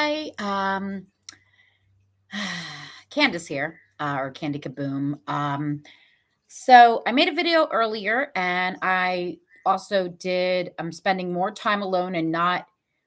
Hi, Candace here, or Candy Kaboom. So I made a video earlier, and I also I'm spending more time alone and not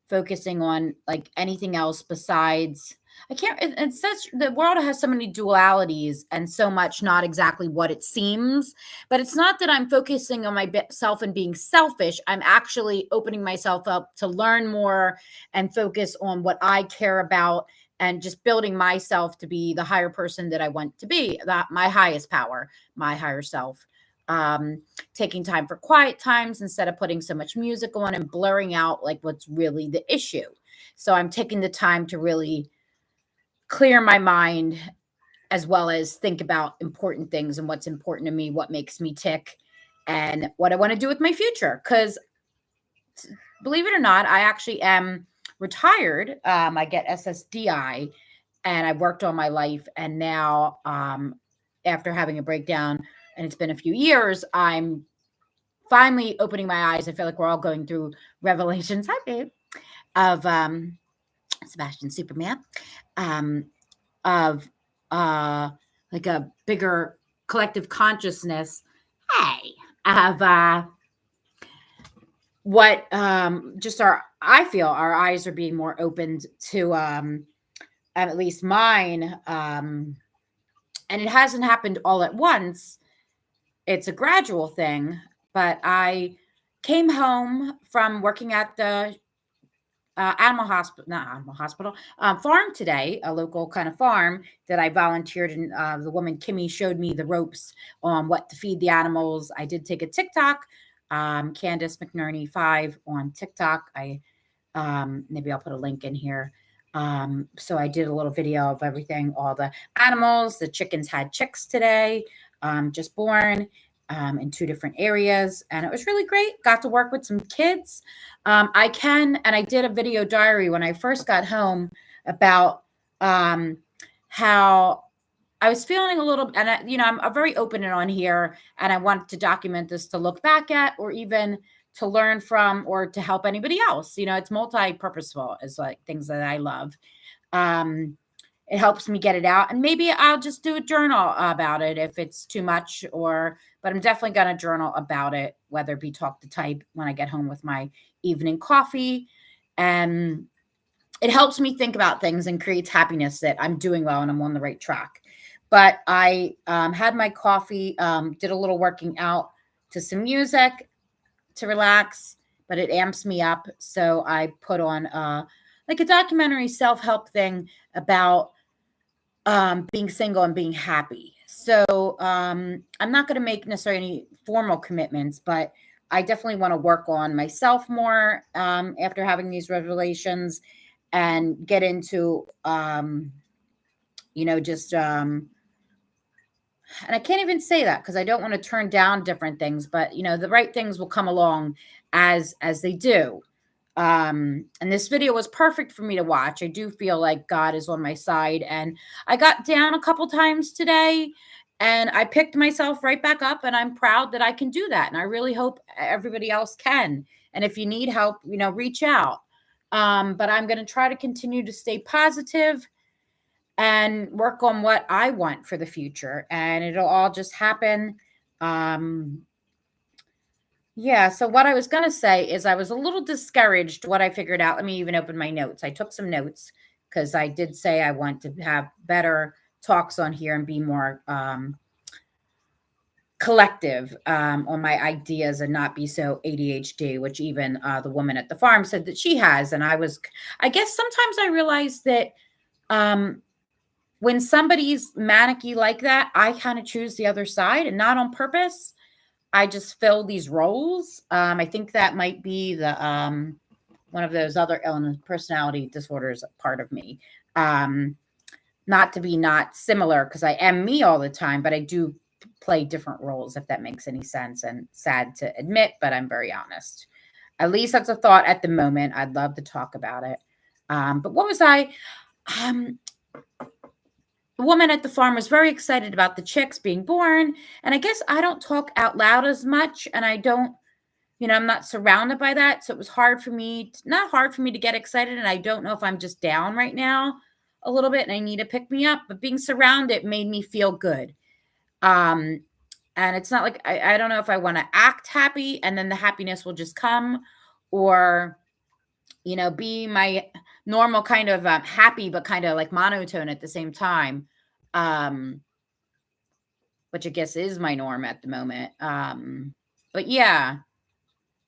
focusing on like anything else besides. I can't. It's such the world has so many dualities and so much not exactly what it seems. But it's not that I'm focusing on myself and being selfish. I'm actually opening myself up to learn more and focus on what I care about and just building myself to be the higher person that I want to be, that my highest power, my higher self. Taking time for quiet times instead of putting so much music on and blurring out like what's really the issue. So I'm taking the time to really clear my mind as well as think about important things and what's important to me, what makes me tick, and what I want to do with my future. Because believe it or not, I actually am retired. I get SSDI, and I've worked all my life. And now, after having a breakdown, and it's been a few years, I'm finally opening my eyes. I feel like we're all going through revelations. Hi, babe. Of Sebastian Superman. Of like a bigger collective consciousness. Hey, of what just I feel our eyes are being more opened to, at least mine. And it hasn't happened all at once. It's a gradual thing. But I came home from working at the animal hospital, not animal hospital, farm today, a local kind of farm that I volunteered in. The woman, Kimmy, showed me the ropes on what to feed the animals. I did take a TikTok, Candace McNerney 5 on TikTok. Maybe I'll put a link in here. So I did a little video of everything, all the animals. The chickens had chicks today, just born, in 2 different areas. And it was really great. Got to work with some kids. And I did a video diary when I first got home about how I was feeling a little, and I'm very open and on here, and I want to document this to look back at, or even to learn from, or to help anybody else. It's multi-purposeful. It's like things that I love. It helps me get it out, and maybe I'll just do a journal about it if it's too much, but I'm definitely going to journal about it, whether it be talk to type when I get home with my evening coffee. And it helps me think about things and creates happiness that I'm doing well and I'm on the right track. But I had my coffee, did a little working out to some music to relax, but it amps me up. So I put on like a documentary self-help thing about being single and being happy. So I'm not going to make necessarily any formal commitments, but I definitely want to work on myself more after having these revelations, and get into, just, and I can't even say that because I don't want to turn down different things, but the right things will come along as they do. And this video was perfect for me to watch. I do feel like God is on my side, and I got down a couple times today, and I picked myself right back up, and I'm proud that I can do that. And I really hope everybody else can. And if you need help, reach out. But I'm going to try to continue to stay positive and work on what I want for the future, and it'll all just happen. Yeah, so what I was going to say is I was a little discouraged what I figured out. Let me even open my notes. I took some notes because I did say I want to have better talks on here and be more collective on my ideas and not be so ADHD, which even the woman at the farm said that she has. And I guess sometimes I realize that when somebody's manicky like that, I kind of choose the other side, and not on purpose. I just fill these roles. I think that might be the one of those other illness personality disorders part of me. Not to be not similar, because I am me all the time, but I do play different roles, if that makes any sense. And sad to admit, but I'm very honest. At least that's a thought at the moment. I'd love to talk about it. But what was I? The woman at the farm was very excited about the chicks being born. And I guess I don't talk out loud as much, and I don't, I'm not surrounded by that. So it was hard for me, not hard for me to get excited. And I don't know if I'm just down right now a little bit and I need to pick me up, but being surrounded made me feel good. Um, and it's not like I don't know if I want to act happy and then the happiness will just come, or, be my normal kind of happy, but kind of like monotone at the same time. Um, which I guess is my norm at the moment. But yeah,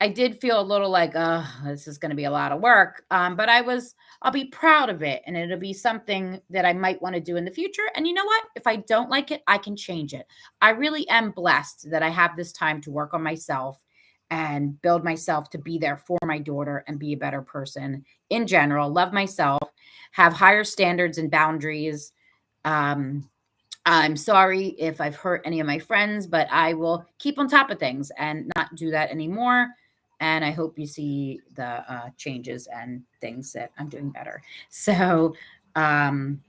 I did feel a little like, oh, this is going to be a lot of work. But I'll be proud of it. And it'll be something that I might want to do in the future. And you know what? If I don't like it, I can change it. I really am blessed that I have this time to work on myself and build myself to be there for my daughter and be a better person in general, love myself, have higher standards and boundaries. Um, I'm sorry if I've hurt any of my friends, but I will keep on top of things and not do that anymore. And I hope you see the changes and things that I'm doing better. So, um,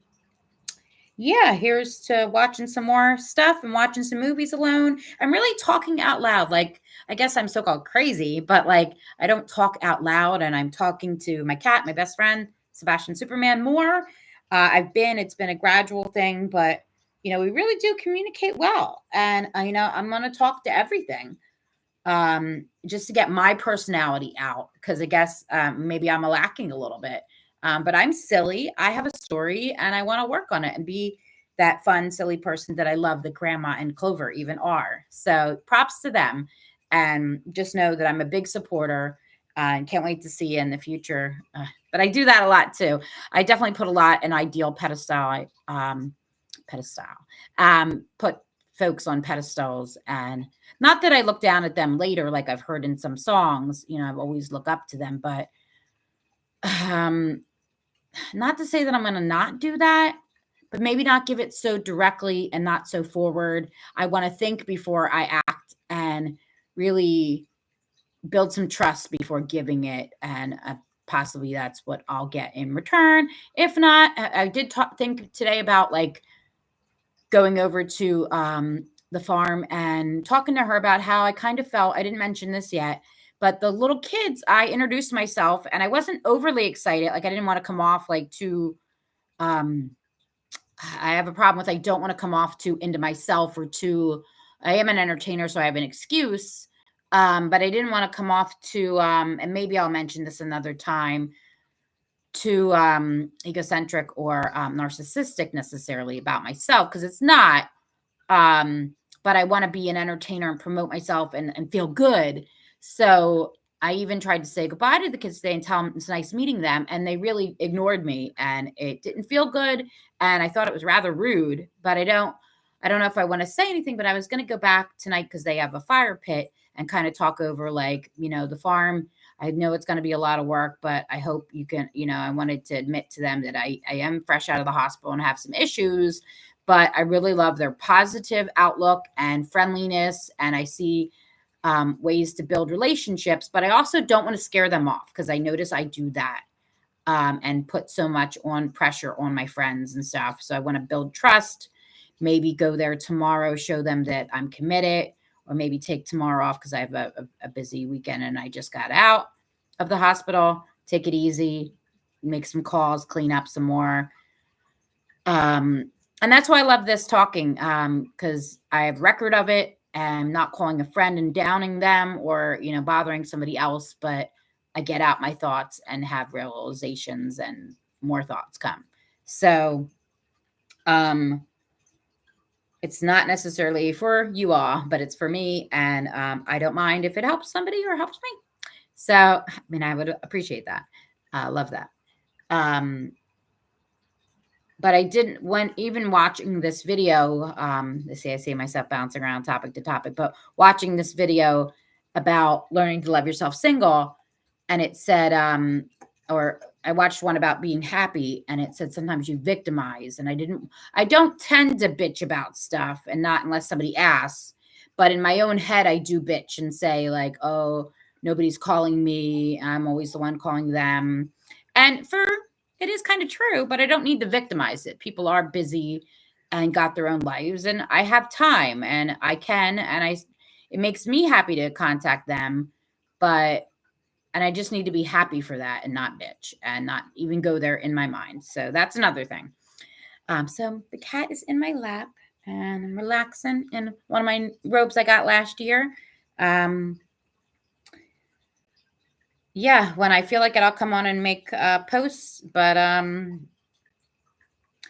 yeah, here's to watching some more stuff and watching some movies alone. I'm really talking out loud. Like, I guess I'm so called crazy, but like, I don't talk out loud, and I'm talking to my cat, my best friend, Sebastian Superman, more. It's been a gradual thing, but we really do communicate well. And, I'm going to talk to everything just to get my personality out, because I guess maybe I'm lacking a little bit. But I'm silly. I have a story and I want to work on it and be that fun, silly person that I love that Grandma and Clover even are. So props to them. And just know that I'm a big supporter and can't wait to see you in the future. But I do that a lot too. I definitely put a lot in ideal pedestal, put folks on pedestals, and not that I look down at them later, like I've heard in some songs, I've always looked up to them, but not to say that I'm going to not do that, but maybe not give it so directly and not so forward. I want to think before I act and really build some trust before giving it. And possibly that's what I'll get in return. If not, I did think today about like going over to the farm and talking to her about how I kind of felt. I didn't mention this yet, but the little kids, I introduced myself and I wasn't overly excited. Like, I didn't want to come off like too, um, I have a problem with, I don't want to come off too into myself or too, I am an entertainer, so I have an excuse. But I didn't want to come off too, and maybe I'll mention this another time, too egocentric or narcissistic necessarily about myself, because it's not. But I want to be an entertainer and promote myself and feel good. So I even tried to say goodbye to the kids today and tell them it's nice meeting them. And they really ignored me and it didn't feel good. And I thought it was rather rude, but I don't know if I want to say anything, but I was going to go back tonight because they have a fire pit and kind of talk over like, the farm. I know it's going to be a lot of work, but I hope you can, I wanted to admit to them that I am fresh out of the hospital and have some issues, but I really love their positive outlook and friendliness. And I see ways to build relationships, but I also don't want to scare them off, because I notice I do that and put so much on pressure on my friends and stuff. So I want to build trust, maybe go there tomorrow, show them that I'm committed, or maybe take tomorrow off because I have a busy weekend and I just got out of the hospital. Take it easy, make some calls, clean up some more. And that's why I love this talking, because I have record of it and not calling a friend and downing them or, bothering somebody else, but I get out my thoughts and have realizations and more thoughts come. So, it's not necessarily for you all, but it's for me. And I don't mind if it helps somebody or helps me. So, I would appreciate that. Love that. But I didn't, when even watching this video, I see myself bouncing around topic to topic, but watching this video about learning to love yourself single, and it said, or I watched one about being happy, and it said sometimes you victimize. And I don't tend to bitch about stuff, and not unless somebody asks, but in my own head, I do bitch and say like, oh, nobody's calling me. I'm always the one calling them. And it is kind of true, but I don't need to victimize it. People are busy and got their own lives, and I have time and I can, and it makes me happy to contact them. and I just need to be happy for that and not bitch and not even go there in my mind. So that's another thing. So the cat is in my lap and I'm relaxing in one of my robes I got last year. Yeah, when I feel like it, I'll come on and make posts. But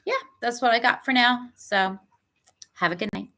yeah, that's what I got for now. So have a good night.